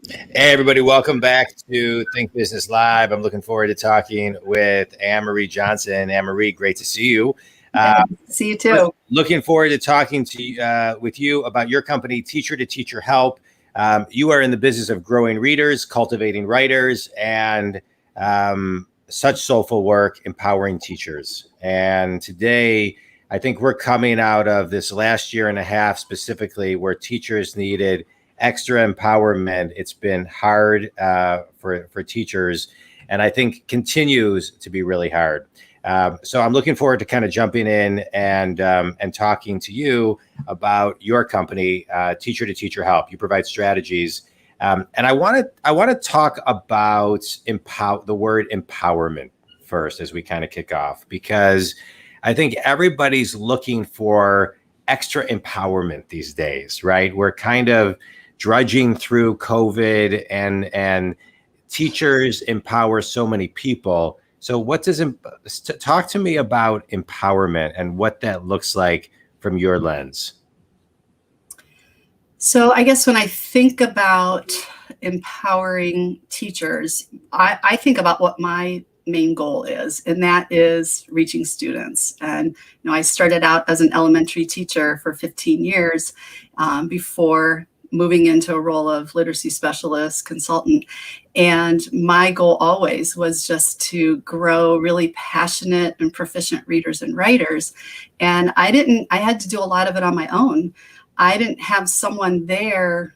Hey, everybody, welcome back to Think Business Live. I'm looking forward to talking with Annemarie Johnson. Annemarie, great to see you. Yeah, see you too. Looking forward to talking to with you about your company, Teacher2Teacher Help. You are in the business of growing readers, cultivating writers, and such soulful work empowering teachers. And today, I think we're coming out of this last year and a half specifically where teachers needed extra empowerment. It's been hard for teachers, and I think continues to be really hard. So I'm looking forward to kind of jumping in and talking to you about your company, Teacher2Teacher Help. You provide strategies, and I want to talk about the word empowerment first as we kind of kick off, because I think everybody's looking for extra empowerment these days, right? We're kind of drudging through COVID, and teachers empower so many people. So talk to me about empowerment and what that looks like from your lens. So I guess when I think about empowering teachers, I think about what my main goal is, and that is reaching students. And I started out as an elementary teacher for 15 years before moving into a role of literacy specialist consultant. And my goal always was just to grow really passionate and proficient readers and writers. And I had to do a lot of it on my own. I didn't have someone there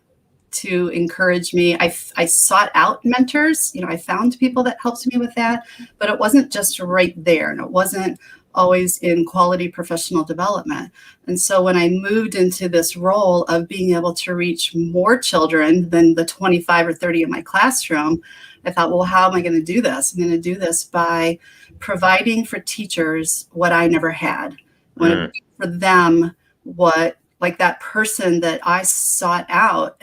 to encourage me. I sought out mentors. I found people that helped me with that, but it wasn't just right there. And it wasn't always in quality professional development. And so when I moved into this role of being able to reach more children than the 25 or 30 in my classroom, I thought, well, how am I going to do this? I'm going to do this by providing for teachers what I never had. I want to be for them what, like that person that I sought out.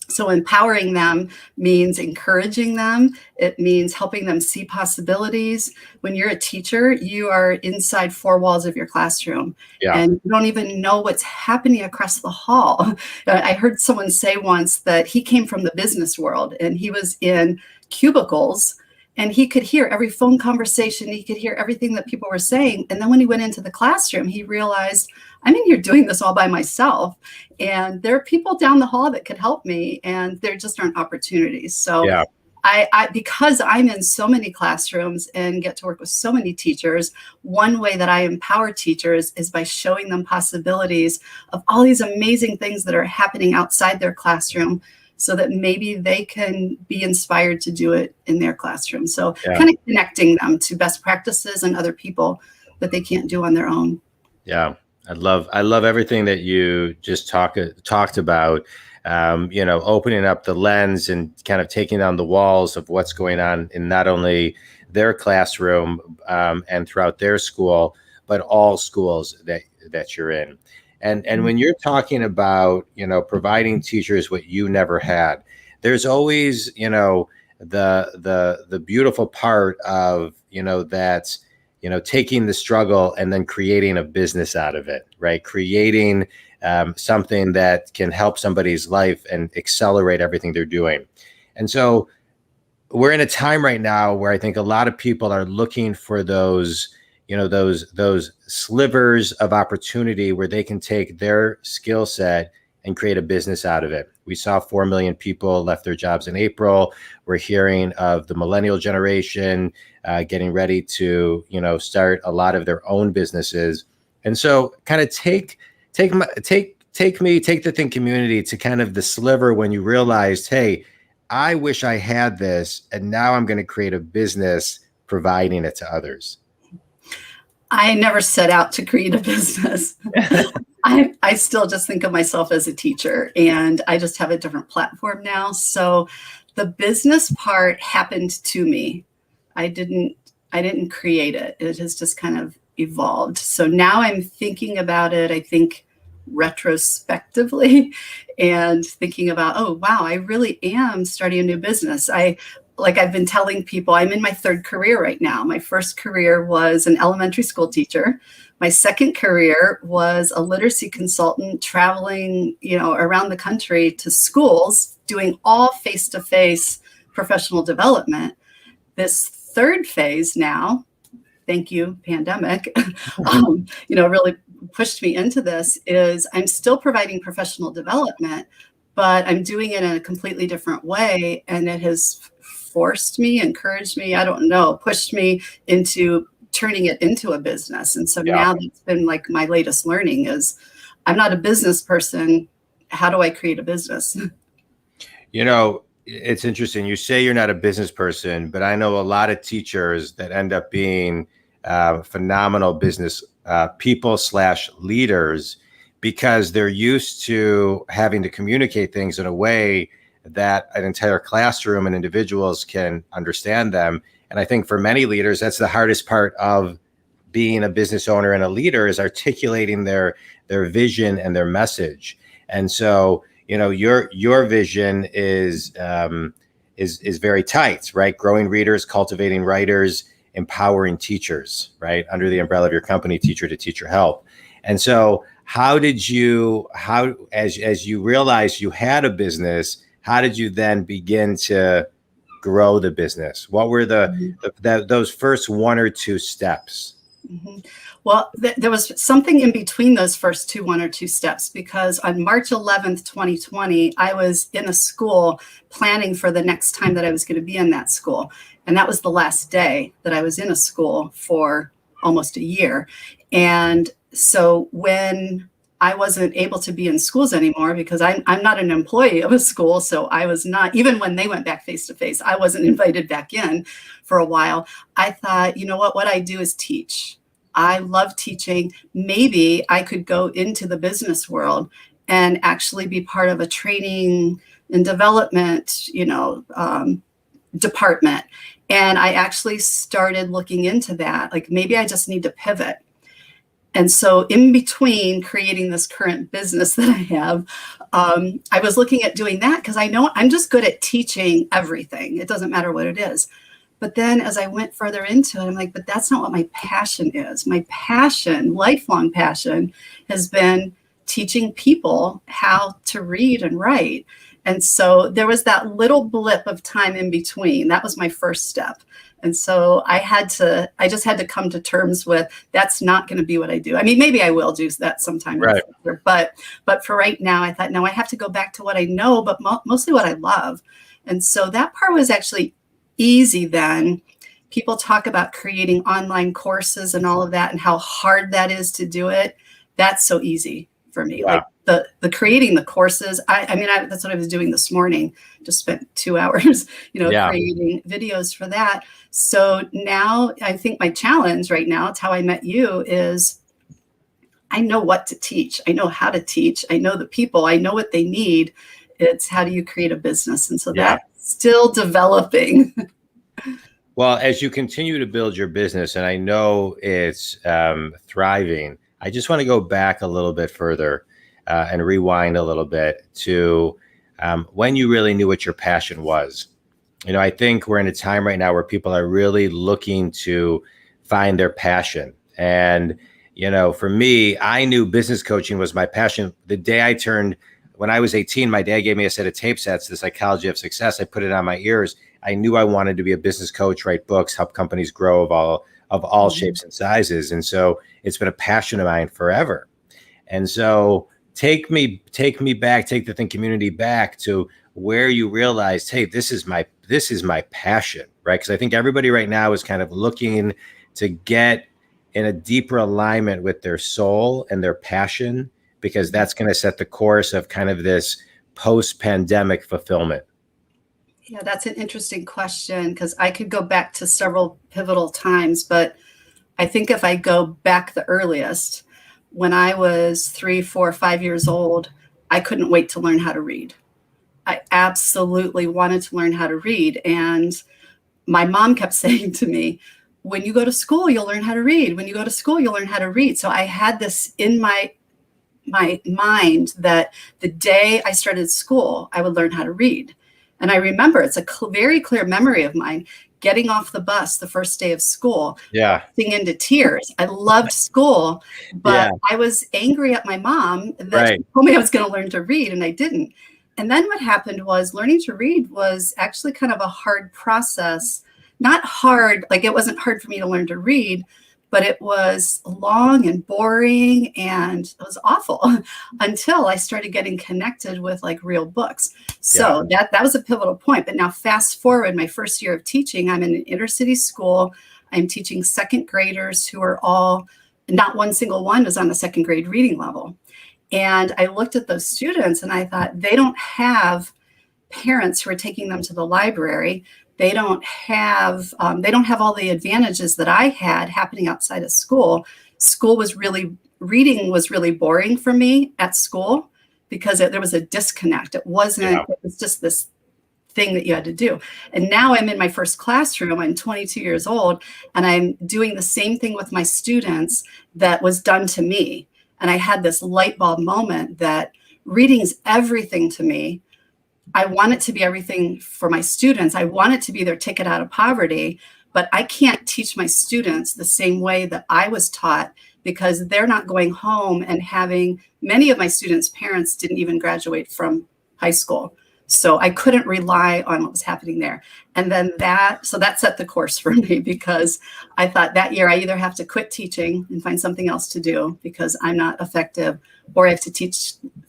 So empowering them means encouraging them. It means helping them see possibilities. When you're a teacher, you are inside four walls of your classroom, and you don't even know what's happening across the hall. I heard someone say once that he came from the business world and he was in cubicles and he could hear every phone conversation. He could hear everything that people were saying. And then when he went into the classroom, he realized, I'm in here doing this all by myself. And there are people down the hall that could help me, and there just aren't opportunities. So I because I'm in so many classrooms and get to work with so many teachers, one way that I empower teachers is by showing them possibilities of all these amazing things that are happening outside their classroom, so that maybe they can be inspired to do it in their classroom. So kind of connecting them to best practices and other people that they can't do on their own. Yeah. I love everything that you just talked about, opening up the lens and kind of taking down the walls of what's going on in not only their classroom and throughout their school, but all schools that you're in. And when you're talking about, providing teachers what you never had, there's always, the beautiful part of, that's, taking the struggle and then creating a business out of it, right? Creating something that can help somebody's life and accelerate everything they're doing. And so we're in a time right now where I think a lot of people are looking for those slivers of opportunity where they can take their skill set and create a business out of it. We saw 4 million people left their jobs in April. We're hearing of the millennial generation getting ready to, start a lot of their own businesses. And so kind of take the Think community to kind of the sliver when you realized, hey, I wish I had this, and now I'm going to create a business providing it to others. I never set out to create a business. I still just think of myself as a teacher, and I just have a different platform now. So the business part happened to me. I didn't create it. It has just kind of evolved. So now I'm thinking about it, I think retrospectively, and thinking about, oh, wow, I really am starting a new business. Like I've been telling people, I'm in my third career right now. My first career was an elementary school teacher. My second career was a literacy consultant traveling, around the country to schools doing all face-to-face professional development. This third phase now, thank you, pandemic, really pushed me into this, is I'm still providing professional development, but I'm doing it in a completely different way. And it has forced me, encouraged me, I don't know, pushed me into turning it into a business. And so now that's been like my latest learning is I'm not a business person. How do I create a business? It's interesting. You say you're not a business person, but I know a lot of teachers that end up being phenomenal business people / leaders because they're used to having to communicate things in a way that an entire classroom and individuals can understand them. And I think for many leaders, that's the hardest part of being a business owner and a leader is articulating their vision and their message. And so, your vision is very tight, right? Growing readers, cultivating writers, empowering teachers, right? Under the umbrella of your company, Teacher2Teacher Help. And so as you realized you had a business, how did you then begin to grow the business? What were those first one or two steps? Mm-hmm. Well, there was something in between those first one or two steps, because on March 11th, 2020, I was in a school planning for the next time that I was going to be in that school. And that was the last day that I was in a school for almost a year. And so when I wasn't able to be in schools anymore because I'm not an employee of a school. So I was not, even when they went back face to face, I wasn't invited back in for a while. I thought, what I do is teach. I love teaching. Maybe I could go into the business world and actually be part of a training and development, department. And I actually started looking into that. Like maybe I just need to pivot. And so in between creating this current business that I have, I was looking at doing that because I know I'm just good at teaching everything. It doesn't matter what it is. But then as I went further into it, I'm like, but that's not what my passion is. My passion, lifelong passion, has been teaching people how to read and write. And so there was that little blip of time in between. That was my first step. And so I just had to come to terms with that's not going to be what I do. I mean, maybe I will do that sometime in the future, but for right now, I thought, no, I have to go back to what I know, but mostly what I love. And so that part was actually easy then. People talk about creating online courses and all of that and how hard that is to do it. That's so easy for me. Yeah. Like the creating the courses. I mean, that's what I was doing this morning. Just spent 2 hours, creating videos for that. So now I think my challenge right now, it's how I met you, is I know what to teach. I know how to teach. I know the people. I know what they need. It's how do you create a business? And so that's still developing. Well, as you continue to build your business, and I know it's thriving, I just want to go back a little bit further and rewind a little bit to when you really knew what your passion was. I think we're in a time right now where people are really looking to find their passion. And, for me, I knew business coaching was my passion. The day when I was 18, my dad gave me a set of tape sets, The Psychology of Success. I put it on my ears. I knew I wanted to be a business coach, write books, help companies grow of all shapes and sizes. And so it's been a passion of mine forever. And so take me back, take the Think community back to where you realized, hey, this is my passion, right? Because I think everybody right now is kind of looking to get in a deeper alignment with their soul and their passion, because that's going to set the course of kind of this post-pandemic fulfillment. Yeah, that's an interesting question, because I could go back to several pivotal times, but I think if I go back the earliest, when I was 3, 4, 5 years old, I couldn't wait to learn how to read. I absolutely wanted to learn how to read. And my mom kept saying to me, when you go to school, you'll learn how to read. When you go to school, you'll learn how to read. So I had this in my mind that the day I started school, I would learn how to read. And I remember, it's a very clear memory of mine, getting off the bus the first day of school, bursting into tears. I loved school, but I was angry at my mom that she told me I was going to learn to read, and I didn't. And then what happened was learning to read was actually kind of a hard process. Not hard, like it wasn't hard for me to learn to read, but it was long and boring and it was awful until I started getting connected with like real books. So that was a pivotal point. But now fast forward, my first year of teaching, I'm in an inner city school. I'm teaching second graders who are all, not one single one was on the second grade reading level. And I looked at those students and I thought, they don't have parents who are taking them to the library. They don't have all the advantages that I had happening outside of school. Reading was really boring for me at school because there was a disconnect. It was just this thing that you had to do. And now I'm in my first classroom. I'm 22 years old and I'm doing the same thing with my students that was done to me. And I had this light bulb moment that reading is everything to me. I want it to be everything for my students. I want it to be their ticket out of poverty, but I can't teach my students the same way that I was taught because they're not going home and many of my students' parents didn't even graduate from high school. So I couldn't rely on what was happening there. And then that set the course for me because I thought that year I either have to quit teaching and find something else to do because I'm not effective, or I have to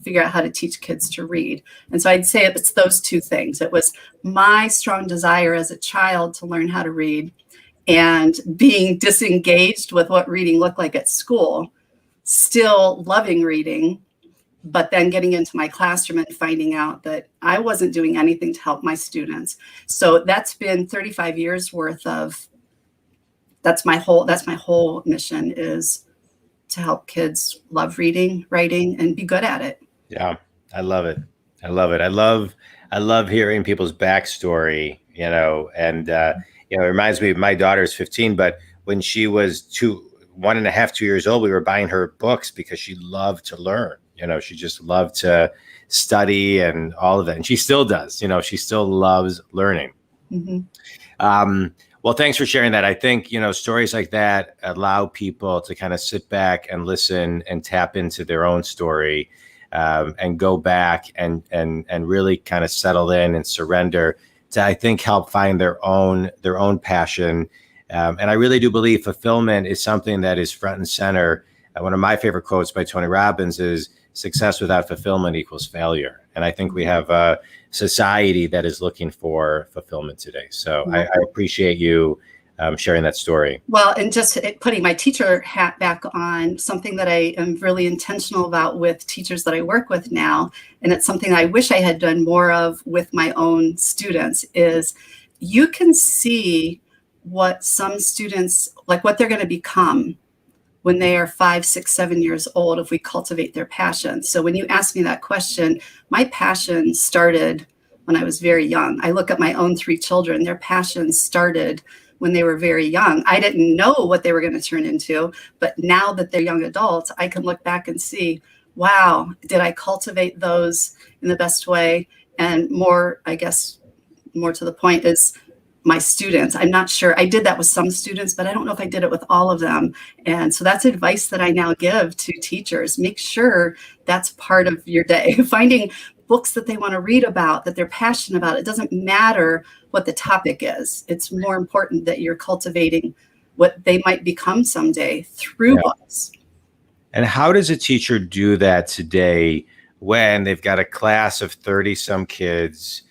figure out how to teach kids to read. And so I'd say it's those two things. It was my strong desire as a child to learn how to read and being disengaged with what reading looked like at school, still loving reading, but then getting into my classroom and finding out that I wasn't doing anything to help my students. So that's been 35 years worth of, that's my whole mission, is to help kids love reading, writing, and be good at it. Yeah, I love it. I love it. I love hearing people's backstory, and, it reminds me of my daughter's 15, but when she was 1.5, 2 years old, we were buying her books because she loved to learn. She just loved to study and all of that. And she still does, she still loves learning. Mm-hmm. Well, thanks for sharing that. I think, stories like that allow people to kind of sit back and listen and tap into their own story, and go back and really kind of settle in and surrender to, I think, help find their own passion. And I really do believe fulfillment is something that is front and center. One of my favorite quotes by Tony Robbins is, "Success without fulfillment equals failure." And I think we have a society that is looking for fulfillment today. So I appreciate you sharing that story. Well, and just putting my teacher hat back on, something that I am really intentional about with teachers that I work with now, and it's something I wish I had done more of with my own students, is you can see what some students, like what they're going to become when they are 5, 6, 7 years old, if we cultivate their passion. So when you ask me that question, my passion started when I was very young. I look at my own 3 children, their passion started when they were very young. I didn't know what they were going to turn into, but now that they're young adults, I can look back and see, wow, did I cultivate those in the best way? And more, I guess, more to the point is, my students, I'm not sure. I did that with some students, but I don't know if I did it with all of them. And so that's advice that I now give to teachers. Make sure that's part of your day. Finding books that they want to read about, that they're passionate about. It doesn't matter what the topic is. It's more important that you're cultivating what they might become someday through books. And how does a teacher do that today when they've got a class of 30 some kids?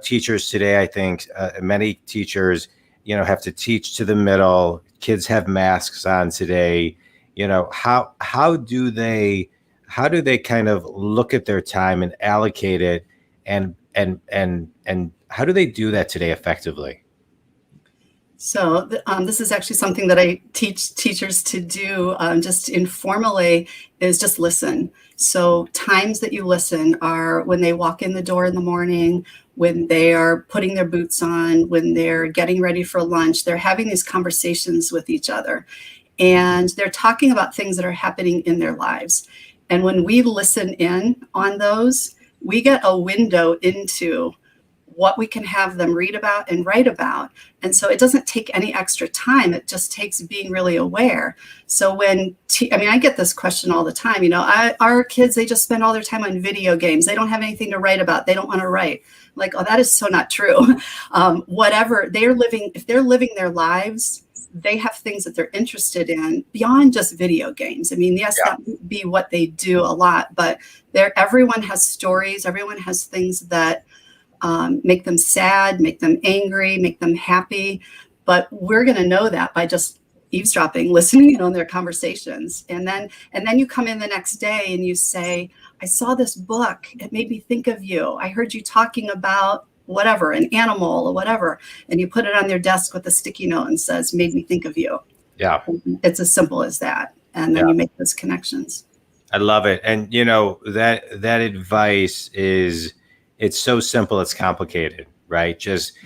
Teachers today, I think many teachers, have to teach to the middle. Kids have masks on today. How do they kind of look at their time and allocate it, and how do they do that today effectively? So this is actually something that I teach teachers to do just informally, is just listen. So times that you listen are when they walk in the door in the morning, when they are putting their boots on, when they're getting ready for lunch. They're having these conversations with each other, and they're talking about things that are happening in their lives. And when we listen in on those, we get a window into what we can have them read about and write about. And so it doesn't take any extra time. It just takes being really aware. So when, I get this question all the time, our kids, they just spend all their time on video games. They don't have anything to write about. They don't want to write. Like, oh, that is so not true. Whatever they're living, if they're living their lives, they have things that they're interested in beyond just video games. Yes, that would be what they do a lot, but everyone has stories. Everyone has things that make them sad, make them angry, make them happy. But we're going to know that by just eavesdropping, listening in on their conversations. And then you come in the next day and you say, I saw this book. It made me think of you. I heard you talking about whatever, an animal or whatever. And you put it on their desk with a sticky note and says, made me think of you. Yeah. It's as simple as that. And then you make those connections. I love it. And that advice it's so simple, it's complicated, right? Just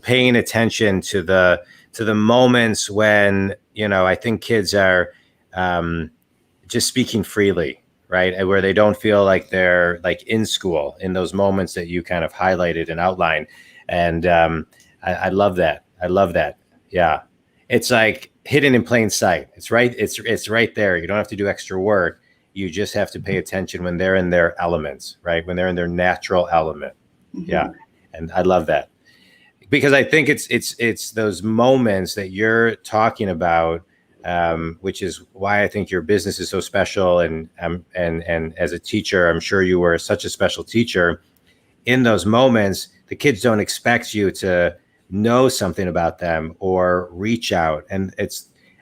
paying attention to the moments when, I think kids are just speaking freely, right? And where they don't feel like they're like in school in those moments that you kind of highlighted and outlined. And I love that. I love that. Yeah. It's like hidden in plain sight. It's right. It's right there. You don't have to do extra work. You just have to pay attention when they're in their elements, right? When they're in their natural element. Mm-hmm. Yeah. And I love that because I think it's those moments that you're talking about, which is why I think your business is so special. And as a teacher, I'm sure you were such a special teacher. In those moments, the kids don't expect you to know something about them or reach out. And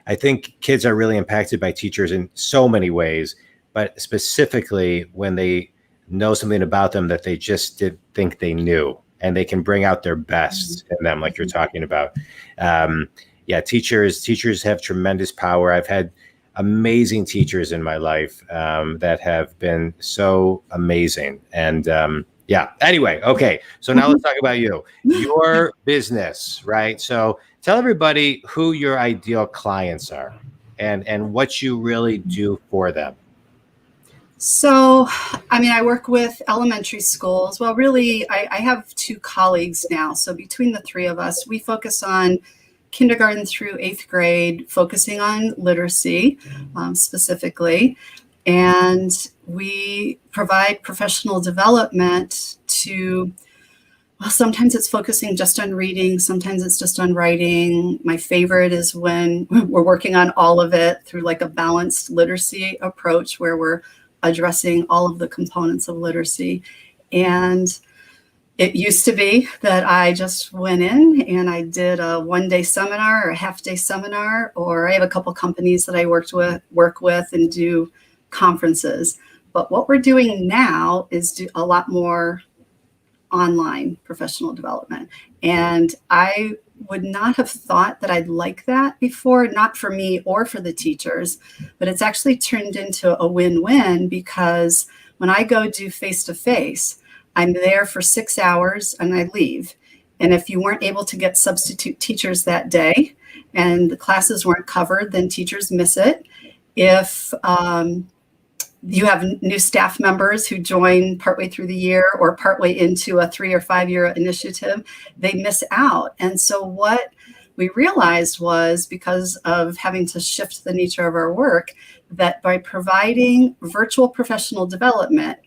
I think kids are really impacted by teachers in so many ways, but specifically when they know something about them that they just didn't think they knew, and they can bring out their best in them, like you're talking about. Teachers have tremendous power. I've had amazing teachers in my life that have been so amazing. And anyway, okay. So now let's talk about your business, right? So tell everybody who your ideal clients are and what you really do for them. So, I work with elementary schools. Well, really, I have 2 colleagues now. So between the 3 of us, we focus on kindergarten through 8th grade, focusing on literacy specifically. And we provide professional development to, well, sometimes it's focusing just on reading. Sometimes it's just on writing. My favorite is when we're working on all of it through like a balanced literacy approach where we're addressing all of the components of literacy. And it used to be that I just went in and I did a 1-day seminar or a half-day seminar, or I have a couple companies that I work with and do conferences. But what we're doing now is do a lot more online professional development. And I would not have thought that I'd like that before, not for me or for the teachers, but it's actually turned into a win-win because when I go do face-to-face, I'm there for 6 hours and I leave. And if you weren't able to get substitute teachers that day and the classes weren't covered, then teachers miss it. If you have new staff members who join partway through the year or partway into a 3 or 5 year initiative, they miss out. And so what we realized was, because of having to shift the nature of our work, that by providing virtual professional development,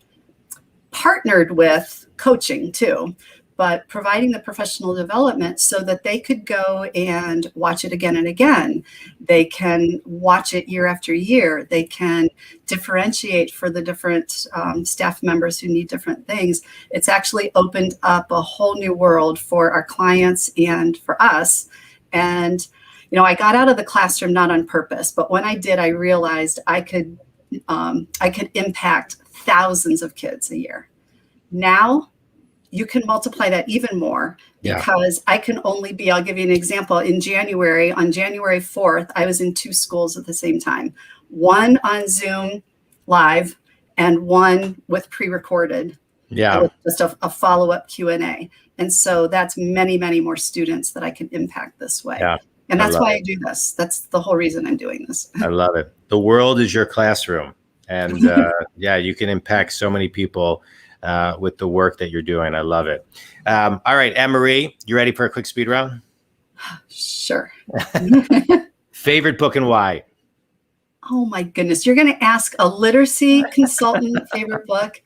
partnered with coaching too, but providing the professional development so that they could go and watch it again and again. They can watch it year after year. They can differentiate for the different staff members who need different things. It's actually opened up a whole new world for our clients and for us. And, I got out of the classroom not on purpose, but when I did, I realized I could impact thousands of kids a year. Now, you can multiply that even more because I can only be, I'll give you an example. On January 4th, I was in 2 schools at the same time, one on Zoom live and one with pre-recorded. Yeah. Just a follow-up Q&A. And so that's many, many more students that I can impact this way. Yeah. And that's why I do this. That's the whole reason I'm doing this. I love it. The world is your classroom. And you can impact so many people with the work that you're doing. I love it. All right, Annemarie, you ready for a quick speed round? Sure. Favorite book and why? Oh my goodness. You're going to ask a literacy consultant favorite book.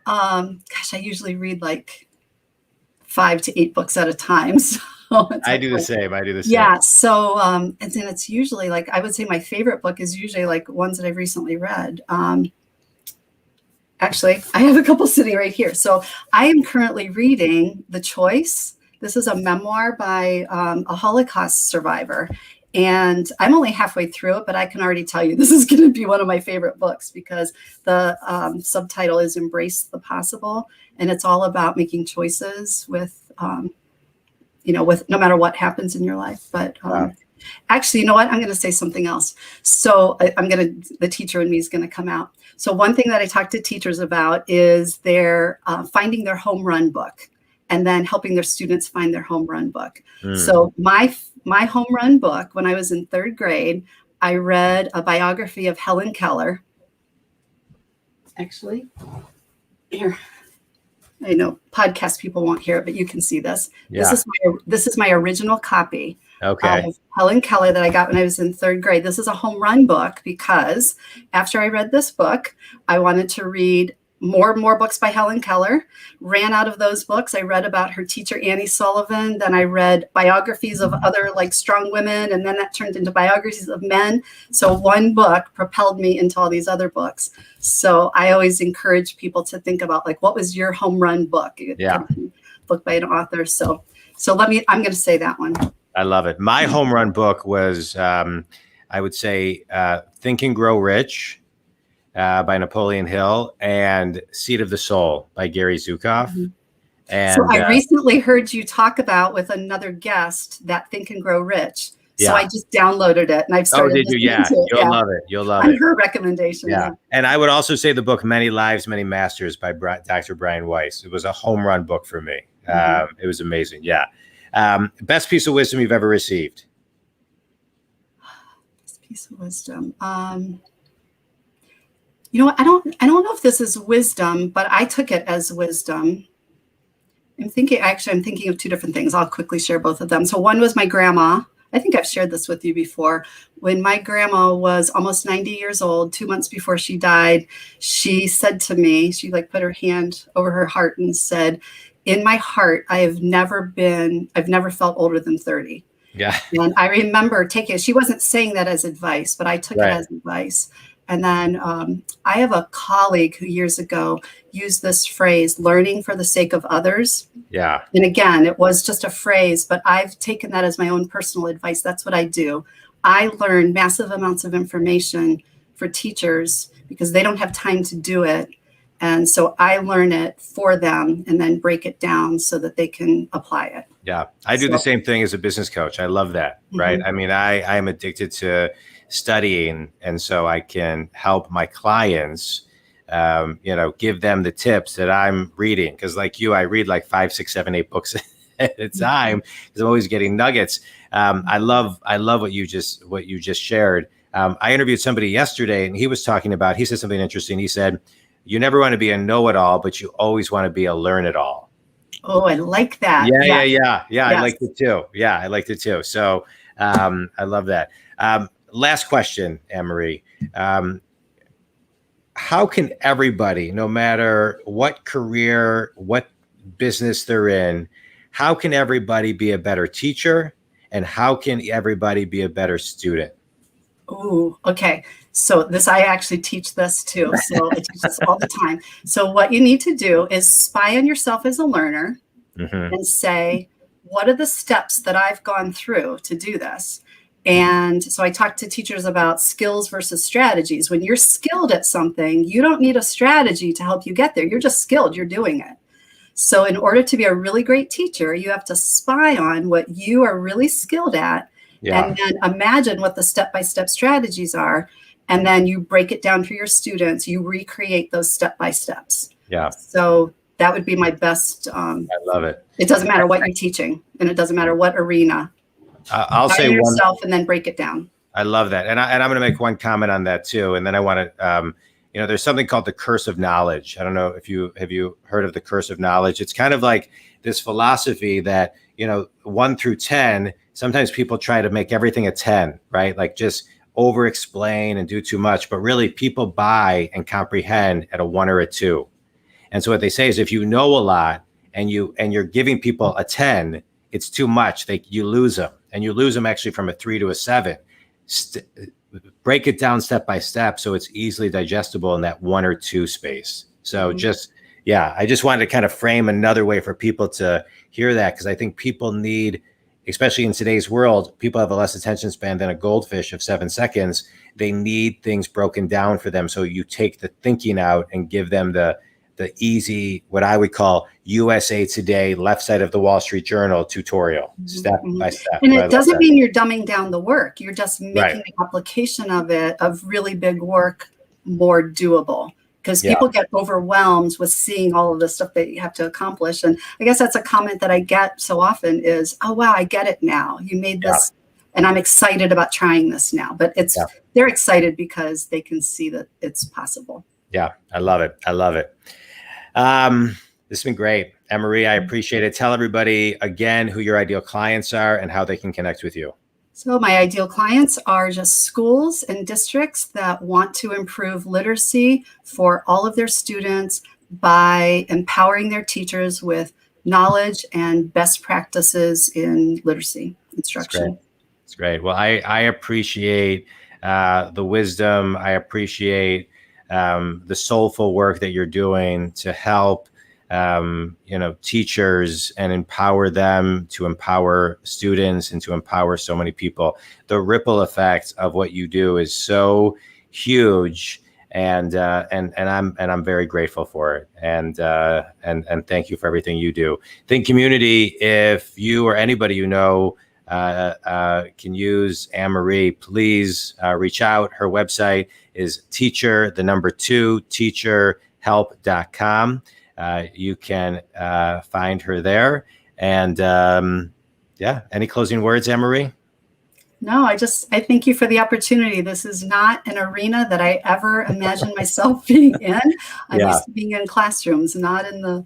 Gosh, I usually read like 5 to 8 books at a time. So I do the same. Yeah. So, and then it's usually like, I would say my favorite book is usually like ones that I've recently read. Actually, I have a couple sitting right here. So I am currently reading The Choice. This is a memoir by a Holocaust survivor. And I'm only halfway through it, but I can already tell you this is going to be one of my favorite books because the subtitle is Embrace the Possible. And it's all about making choices with, with no matter what happens in your life. But actually, you know what? I'm going to say something else. So the teacher in me is going to come out. So one thing that I talk to teachers about is their finding their home run book and then helping their students find their home run book. So my home run book, when I was in 3rd grade, I read a biography of Helen Keller. Actually, here. I know podcast people won't hear it, but you can see this. Yeah. This is my original copy of Helen Keller that I got when I was in 3rd grade. This is a home run book because after I read this book, I wanted to read more books by Helen Keller. Ran out of those books. I read about her teacher, Annie Sullivan. Then I read biographies of other like strong women. And then that turned into biographies of men. So one book propelled me into all these other books. So I always encourage people to think about like, what was your home run book? Yeah. Book by an author. So I'm going to say that one. I love it. My home run book was, I would say, Think and Grow Rich by Napoleon Hill and Seed of the Soul by Gary Zukav. Mm-hmm. And so I recently heard you talk about with another guest that Think and Grow Rich. So I just downloaded it and I've started. Oh, did you? Yeah. You'll love it. You'll love it. Her recommendation. Yeah. And I would also say the book Many Lives, Many Masters by Dr. Brian Weiss. It was a home run book for me. Mm-hmm. It was amazing. Yeah. Best piece of wisdom you've ever received? Best piece of wisdom. You know what? I don't know if this is wisdom, but I took it as wisdom. I'm thinking of 2 different things. I'll quickly share both of them. So one was my grandma. I think I've shared this with you before. When my grandma was almost 90 years old, 2 months before she died, she said to me, she like put her hand over her heart and said, "In my heart, I've never felt older than 30. Yeah. And I remember taking it. She wasn't saying that as advice, but I took it as advice. And then I have a colleague who years ago used this phrase, learning for the sake of others. Yeah. And again, it was just a phrase, but I've taken that as my own personal advice. That's what I do. I learn massive amounts of information for teachers because they don't have time to do it. And so I learn it for them and then break it down so that they can apply it. Yeah. I do the same thing as a business coach. I love that. Right. I mean, I'm addicted to studying. And so I can help my clients, give them the tips that I'm reading. Cause like you, I read like 5, 6, 7, 8 books at a time because I'm always getting nuggets. I love what you just shared. I interviewed somebody yesterday and he said something interesting. He said, you never want to be a know-it-all, but you always want to be a learn-it-all. Oh, I like that. Yeah. Yes. I liked it too. Yeah, I liked it too. So I love that. Last question, Annemarie. How can everybody, no matter what career, what business they're in, how can everybody be a better teacher? And how can everybody be a better student? Oh, okay. So I actually teach this too. So I teach this all the time. So what you need to do is spy on yourself as a learner and say, what are the steps that I've gone through to do this? And so I talk to teachers about skills versus strategies. When you're skilled at something, you don't need a strategy to help you get there. You're just skilled. You're doing it. So in order to be a really great teacher, you have to spy on what you are really skilled at and then imagine what the step-by-step strategies are. And then you break it down for your students. You recreate those step-by-steps. Yeah. So that would be my best. I love it. It doesn't matter what you're teaching and it doesn't matter what arena. I'll say yourself and then break it down. I love that. And I'm going to make one comment on that too. And then I want to there's something called the curse of knowledge. I don't know if have you heard of the curse of knowledge. It's kind of like this philosophy that, 1 through 10, sometimes people try to make everything a 10, right? Like just over explain and do too much, but really people buy and comprehend at a 1 or a 2. And so what they say is if you know a lot and you're giving people a 10, it's too much. You lose them, and you lose them actually from a 3 to a 7. Break it down step by step so it's easily digestible in that 1 or 2 space. So I just wanted to kind of frame another way for people to hear that, because I think people need, especially in today's world, people have a less attention span than a goldfish of 7 seconds. They need things broken down for them. So you take the thinking out and give them the easy, what I would call USA Today, left side of the Wall Street Journal tutorial, step by step. And it doesn't mean you're dumbing down the work. You're just making Right. the application of really big work more doable, because people get overwhelmed with seeing all of the stuff that you have to accomplish. And I guess that's a comment that I get so often is, oh, wow, I get it now. You made this and I'm excited about trying this now. But they're excited because they can see that it's possible. Yeah, I love it. I love it. This has been great. Annemarie, I appreciate it. Tell everybody again who your ideal clients are and how they can connect with you. So my ideal clients are just schools and districts that want to improve literacy for all of their students by empowering their teachers with knowledge and best practices in literacy instruction. That's great. Well, I appreciate the wisdom. I appreciate the soulful work that you're doing to help teachers and empower them to empower students and to empower so many people. The ripple effect of what you do is so huge, and I'm very grateful for it. And thank you for everything you do. Think Community, if you or anybody can use Annemarie, please reach out. Her website is teacher2teacherhelp.com. You can find her there. And any closing words, Annemarie? No, I thank you for the opportunity. This is not an arena that I ever imagined myself being in. I'm used to being in classrooms, not in the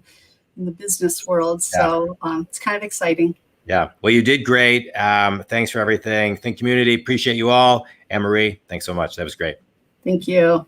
business world. So it's kind of exciting. Yeah. Well, you did great. Thanks for everything. Think Community, appreciate you all. Annemarie, thanks so much. That was great. Thank you.